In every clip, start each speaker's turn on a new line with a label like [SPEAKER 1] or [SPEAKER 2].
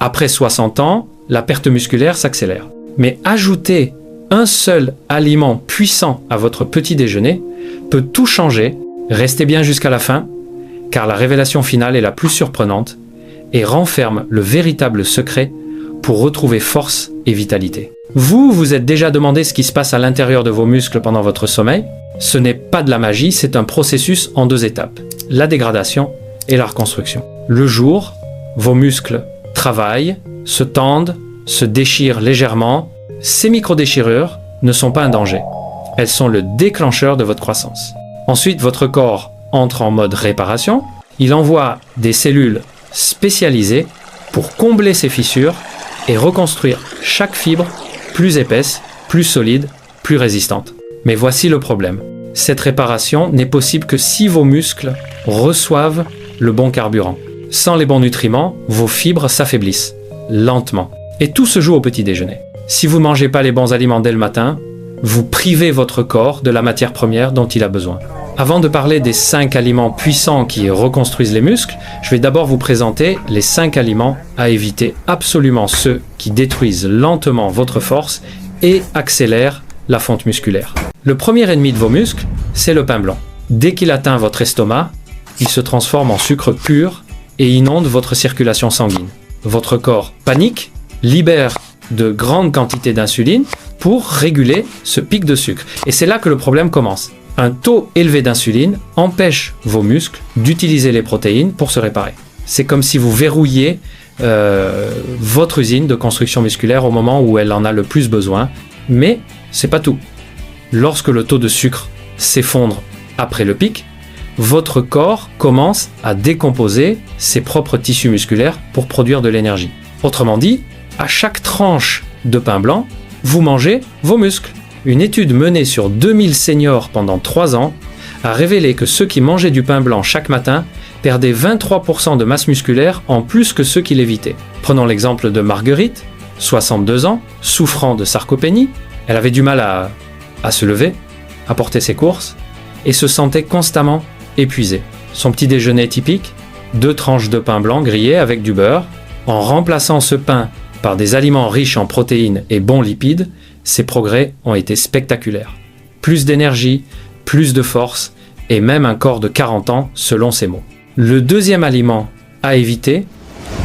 [SPEAKER 1] Après 60 ans, la perte musculaire s'accélère. Mais ajouter un seul aliment puissant à votre petit déjeuner peut tout changer. Restez bien jusqu'à la fin, car la révélation finale est la plus surprenante et renferme le véritable secret pour retrouver force et vitalité. Vous vous êtes déjà demandé ce qui se passe à l'intérieur de vos muscles pendant votre sommeil? Ce n'est pas de la magie, c'est un processus en 2 étapes, la dégradation et la reconstruction. Le jour, vos muscles travaillent, se tendent, se déchirent légèrement. Ces micro-déchirures ne sont pas un danger. Elles sont le déclencheur de votre croissance. Ensuite, votre corps entre en mode réparation. Il envoie des cellules spécialisées pour combler ces fissures et reconstruire chaque fibre plus épaisse, plus solide, plus résistante. Mais voici le problème. Cette réparation n'est possible que si vos muscles reçoivent le bon carburant. Sans les bons nutriments, vos fibres s'affaiblissent, lentement. Et tout se joue au petit déjeuner. Si vous ne mangez pas les bons aliments dès le matin, vous privez votre corps de la matière première dont il a besoin. Avant de parler des 5 aliments puissants qui reconstruisent les muscles, je vais d'abord vous présenter les 5 aliments à éviter, absolument ceux qui détruisent lentement votre force et accélèrent la fonte musculaire. Le premier ennemi de vos muscles, c'est le pain blanc. Dès qu'il atteint votre estomac, il se transforme en sucre pur et inonde votre circulation sanguine. Votre corps panique, libère de grandes quantités d'insuline pour réguler ce pic de sucre. Et c'est là que le problème commence. Un taux élevé d'insuline empêche vos muscles d'utiliser les protéines pour se réparer. C'est comme si vous verrouilliez votre usine de construction musculaire au moment où elle en a le plus besoin. Mais c'est pas tout. Lorsque le taux de sucre s'effondre après le pic, votre corps commence à décomposer ses propres tissus musculaires pour produire de l'énergie. Autrement dit, à chaque tranche de pain blanc, vous mangez vos muscles. Une étude menée sur 2000 seniors pendant 3 ans a révélé que ceux qui mangeaient du pain blanc chaque matin perdaient 23% de masse musculaire en plus que ceux qui l'évitaient. Prenons l'exemple de Marguerite, 62 ans, souffrant de sarcopénie. Elle avait du mal à se lever, à porter ses courses et se sentait constamment épuisée. Son petit déjeuner typique, 2 tranches de pain blanc grillées avec du beurre. En remplaçant ce pain par des aliments riches en protéines et bons lipides, ses progrès ont été spectaculaires. Plus d'énergie, plus de force et même un corps de 40 ans selon ses mots. Le deuxième aliment à éviter,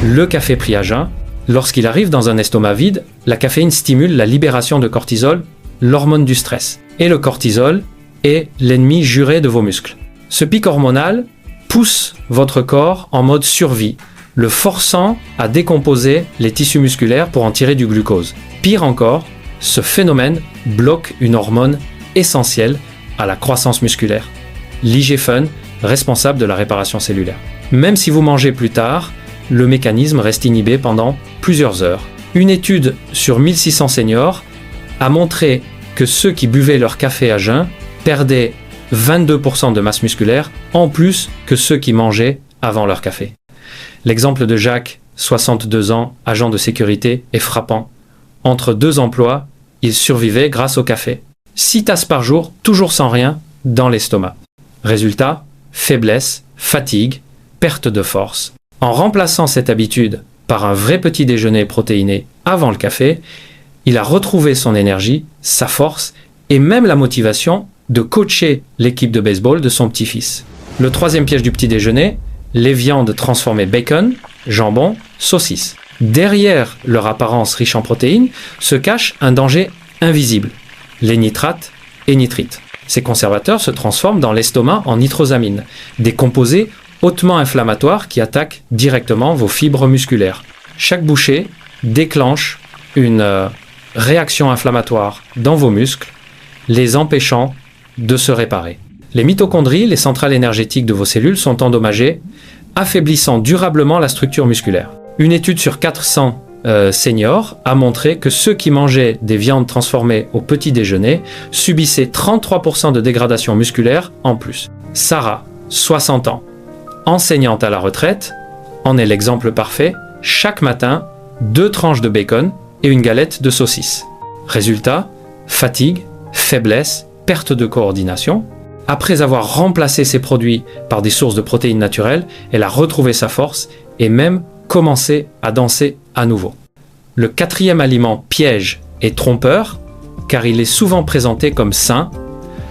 [SPEAKER 1] le café pris à jeun. Lorsqu'il arrive dans un estomac vide, la caféine stimule la libération de cortisol, l'hormone du stress. Et le cortisol est l'ennemi juré de vos muscles. Ce pic hormonal pousse votre corps en mode survie, le forçant à décomposer les tissus musculaires pour en tirer du glucose. Pire encore, ce phénomène bloque une hormone essentielle à la croissance musculaire, l'IGF-1, responsable de la réparation cellulaire. Même si vous mangez plus tard, le mécanisme reste inhibé pendant plusieurs heures. Une étude sur 1600 seniors a montré que ceux qui buvaient leur café à jeun perdaient 22% de masse musculaire en plus que ceux qui mangeaient avant leur café. L'exemple de Jacques, 62 ans, agent de sécurité, est frappant. Entre 2 emplois, il survivait grâce au café. 6 tasses par jour, toujours sans rien, dans l'estomac. Résultat, faiblesse, fatigue, perte de force. En remplaçant cette habitude par un vrai petit déjeuner protéiné avant le café, il a retrouvé son énergie, sa force et même la motivation de coacher l'équipe de baseball de son petit-fils. Le troisième piège du petit déjeuner, les viandes transformées bacon, jambon, saucisses. Derrière leur apparence riche en protéines se cache un danger invisible, les nitrates et nitrites. Ces conservateurs se transforment dans l'estomac en nitrosamine, des composés hautement inflammatoires qui attaquent directement vos fibres musculaires. Chaque bouchée déclenche une réaction inflammatoire dans vos muscles, les empêchant de se réparer. Les mitochondries, les centrales énergétiques de vos cellules, sont endommagées, affaiblissant durablement la structure musculaire. Une étude sur 400 seniors a montré que ceux qui mangeaient des viandes transformées au petit déjeuner subissaient 33% de dégradation musculaire en plus. Sarah, 60 ans, enseignante à la retraite, en est l'exemple parfait. Chaque matin, 2 tranches de bacon et une galette de saucisse. Résultat, fatigue, faiblesse, perte de coordination. Après avoir remplacé ces produits par des sources de protéines naturelles, elle a retrouvé sa force et même commencez à danser à nouveau. Le quatrième aliment piège et trompeur, car il est souvent présenté comme sain,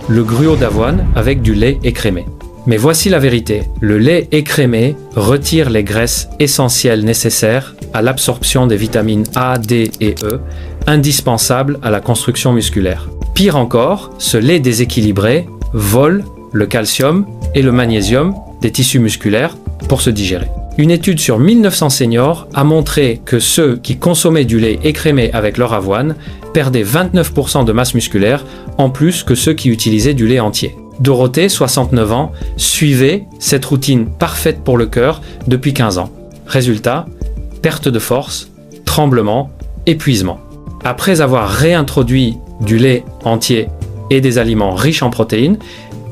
[SPEAKER 1] le gruau d'avoine avec du lait écrémé. Mais voici la vérité, le lait écrémé retire les graisses essentielles nécessaires à l'absorption des vitamines A, D et E, indispensables à la construction musculaire. Pire encore, ce lait déséquilibré vole le calcium et le magnésium des tissus musculaires pour se digérer. Une étude sur 1900 seniors a montré que ceux qui consommaient du lait écrémé avec leur avoine perdaient 29% de masse musculaire en plus que ceux qui utilisaient du lait entier. Dorothée, 69 ans, suivait cette routine parfaite pour le cœur depuis 15 ans. Résultat, perte de force, tremblement, épuisement. Après avoir réintroduit du lait entier et des aliments riches en protéines,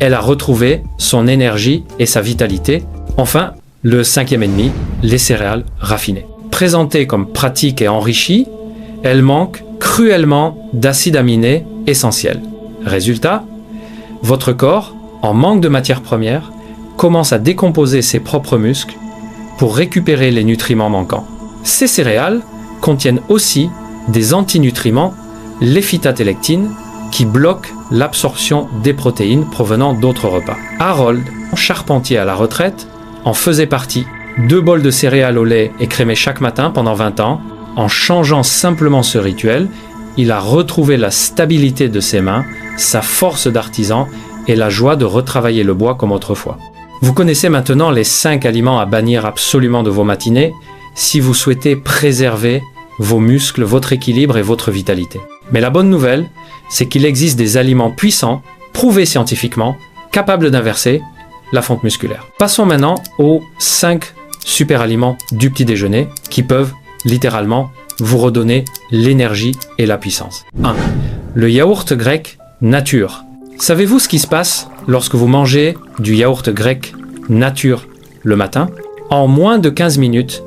[SPEAKER 1] elle a retrouvé son énergie et sa vitalité. Enfin, le cinquième ennemi, les céréales raffinées. Présentée comme pratique et enrichie, elle manque cruellement d'acides aminés essentiels. Résultat, votre corps, en manque de matières premières, commence à décomposer ses propres muscles pour récupérer les nutriments manquants. Ces céréales contiennent aussi des antinutriments, les phytatélectines, qui bloquent l'absorption des protéines provenant d'autres repas. Harold, charpentier à la retraite, en faisait partie. 2 bols de céréales au lait écrémé chaque matin pendant 20 ans. En changeant simplement ce rituel, il a retrouvé la stabilité de ses mains, sa force d'artisan et la joie de retravailler le bois comme autrefois. Vous connaissez maintenant les 5 aliments à bannir absolument de vos matinées si vous souhaitez préserver vos muscles, votre équilibre et votre vitalité. Mais la bonne nouvelle, c'est qu'il existe des aliments puissants, prouvés scientifiquement, capables d'inverser la fonte musculaire. Passons maintenant aux 5 super aliments du petit déjeuner qui peuvent littéralement vous redonner l'énergie et la puissance. 1. Le yaourt grec nature. Savez-vous ce qui se passe lorsque vous mangez du yaourt grec nature le matin? En moins de 15 minutes,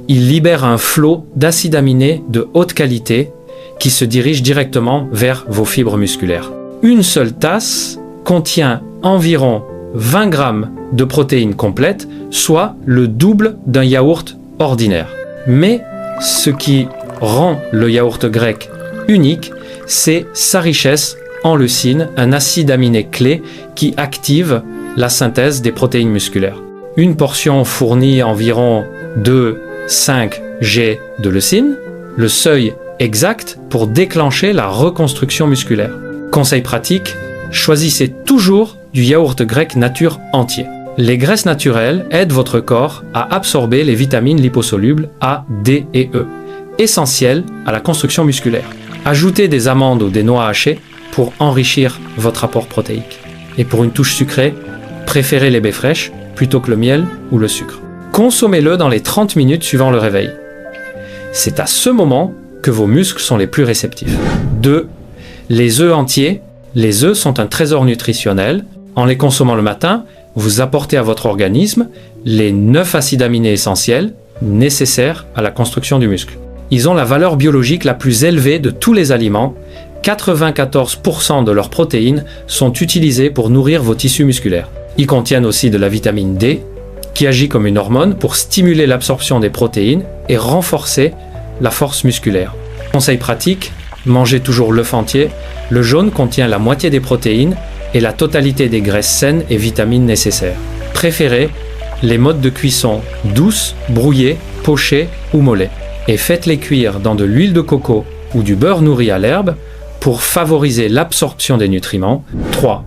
[SPEAKER 1] il libère un flot d'acides aminés de haute qualité qui se dirige directement vers vos fibres musculaires. Une seule tasse contient environ 20 grammes de protéines complètes, soit le double d'un yaourt ordinaire. Mais ce qui rend le yaourt grec unique, c'est sa richesse en leucine, un acide aminé clé qui active la synthèse des protéines musculaires. Une portion fournit environ 2-5 G de leucine, le seuil exact pour déclencher la reconstruction musculaire. Conseil pratique, choisissez toujours du yaourt grec nature entier. Les graisses naturelles aident votre corps à absorber les vitamines liposolubles A, D et E, essentielles à la construction musculaire. Ajoutez des amandes ou des noix hachées pour enrichir votre apport protéique. Et pour une touche sucrée, préférez les baies fraîches plutôt que le miel ou le sucre. Consommez-le dans les 30 minutes suivant le réveil. C'est à ce moment que vos muscles sont les plus réceptifs. 2. Les œufs entiers. Les œufs sont un trésor nutritionnel. En les consommant le matin, vous apportez à votre organisme les 9 acides aminés essentiels nécessaires à la construction du muscle. Ils ont la valeur biologique la plus élevée de tous les aliments. 94% de leurs protéines sont utilisées pour nourrir vos tissus musculaires. Ils contiennent aussi de la vitamine D, qui agit comme une hormone pour stimuler l'absorption des protéines et renforcer la force musculaire. Conseil pratique, mangez toujours l'œuf entier. Le jaune contient la moitié des protéines et la totalité des graisses saines et vitamines nécessaires. Préférez les modes de cuisson douce, brouillée, pochée ou mollet. Et faites-les cuire dans de l'huile de coco ou du beurre nourri à l'herbe pour favoriser l'absorption des nutriments. 3.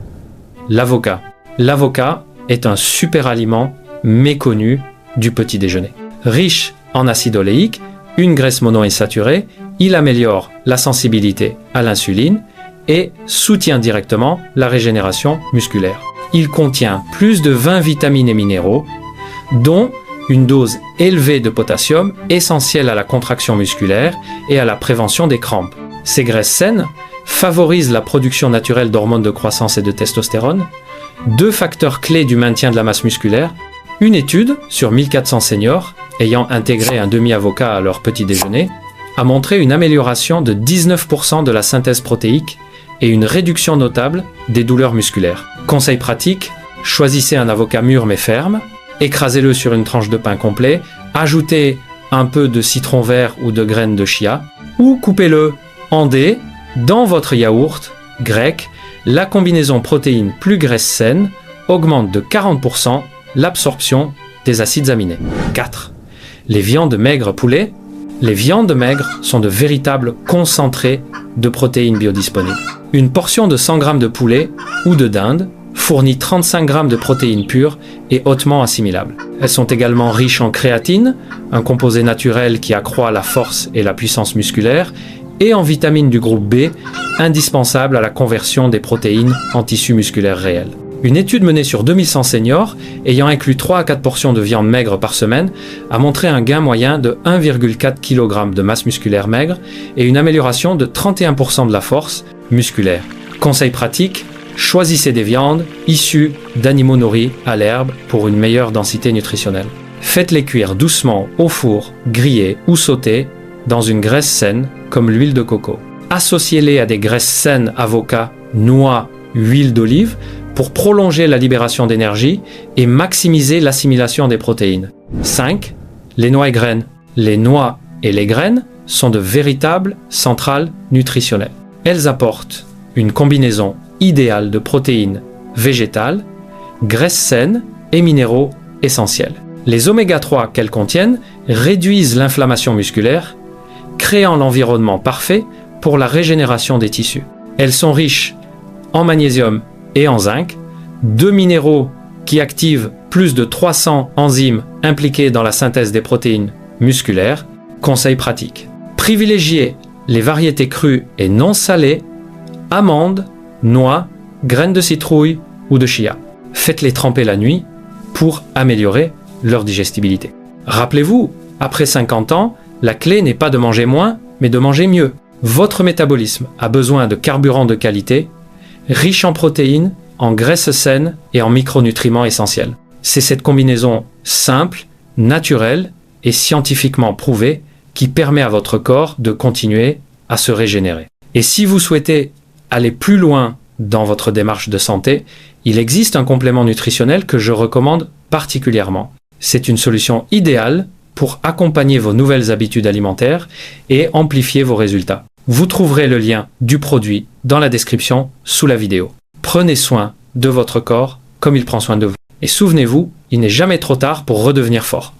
[SPEAKER 1] L'avocat. L'avocat est un super aliment méconnu du petit déjeuner. Riche en acide oléique, une graisse monoinsaturée, il améliore la sensibilité à l'insuline et soutient directement la régénération musculaire. Il contient plus de 20 vitamines et minéraux, dont une dose élevée de potassium essentielle à la contraction musculaire et à la prévention des crampes. Ces graisses saines favorisent la production naturelle d'hormones de croissance et de testostérone, 2 facteurs clés du maintien de la masse musculaire. Une étude sur 1400 seniors ayant intégré un demi-avocat à leur petit déjeuner a montré une amélioration de 19% de la synthèse protéique et une réduction notable des douleurs musculaires. Conseil pratique, choisissez un avocat mûr mais ferme, écrasez-le sur une tranche de pain complet, ajoutez un peu de citron vert ou de graines de chia, ou coupez-le en dés dans votre yaourt grec. La combinaison protéines plus graisse saine augmente de 40% l'absorption des acides aminés. 4. Les viandes maigres poulet. Les viandes maigres sont de véritables concentrés de protéines biodisponibles. Une portion de 100 g de poulet ou de dinde fournit 35 g de protéines pures et hautement assimilables. Elles sont également riches en créatine, un composé naturel qui accroît la force et la puissance musculaire, et en vitamines du groupe B, indispensable à la conversion des protéines en tissu musculaire réel. Une étude menée sur 2100 seniors, ayant inclus 3 à 4 portions de viande maigre par semaine, a montré un gain moyen de 1,4 kg de masse musculaire maigre et une amélioration de 31% de la force musculaire. Conseil pratique, choisissez des viandes issues d'animaux nourris à l'herbe pour une meilleure densité nutritionnelle. Faites-les cuire doucement au four, grillées ou sautées dans une graisse saine comme l'huile de coco. Associez-les à des graisses saines, avocat, noix, huile d'olive pour prolonger la libération d'énergie et maximiser l'assimilation des protéines. 5. Les noix et graines. Les noix et les graines sont de véritables centrales nutritionnelles. Elles apportent une combinaison idéale de protéines végétales, graisses saines et minéraux essentiels. Les oméga 3 qu'elles contiennent réduisent l'inflammation musculaire, créant l'environnement parfait pour la régénération des tissus. Elles sont riches en magnésium et en zinc, deux minéraux qui activent plus de 300 enzymes impliquées dans la synthèse des protéines musculaires. Conseil pratique. Privilégiez les variétés crues et non salées, amandes, noix, graines de citrouille ou de chia. Faites-les tremper la nuit pour améliorer leur digestibilité. Rappelez-vous, après 50 ans, la clé n'est pas de manger moins, mais de manger mieux. Votre métabolisme a besoin de carburants de qualité, riches en protéines, en graisses saines et en micronutriments essentiels. C'est cette combinaison simple, naturelle et scientifiquement prouvée qui permet à votre corps de continuer à se régénérer. Et si vous souhaitez aller plus loin dans votre démarche de santé, il existe un complément nutritionnel que je recommande particulièrement. C'est une solution idéale pour accompagner vos nouvelles habitudes alimentaires et amplifier vos résultats. Vous trouverez le lien du produit dans la description sous la vidéo. Prenez soin de votre corps comme il prend soin de vous. Et souvenez-vous, il n'est jamais trop tard pour redevenir fort.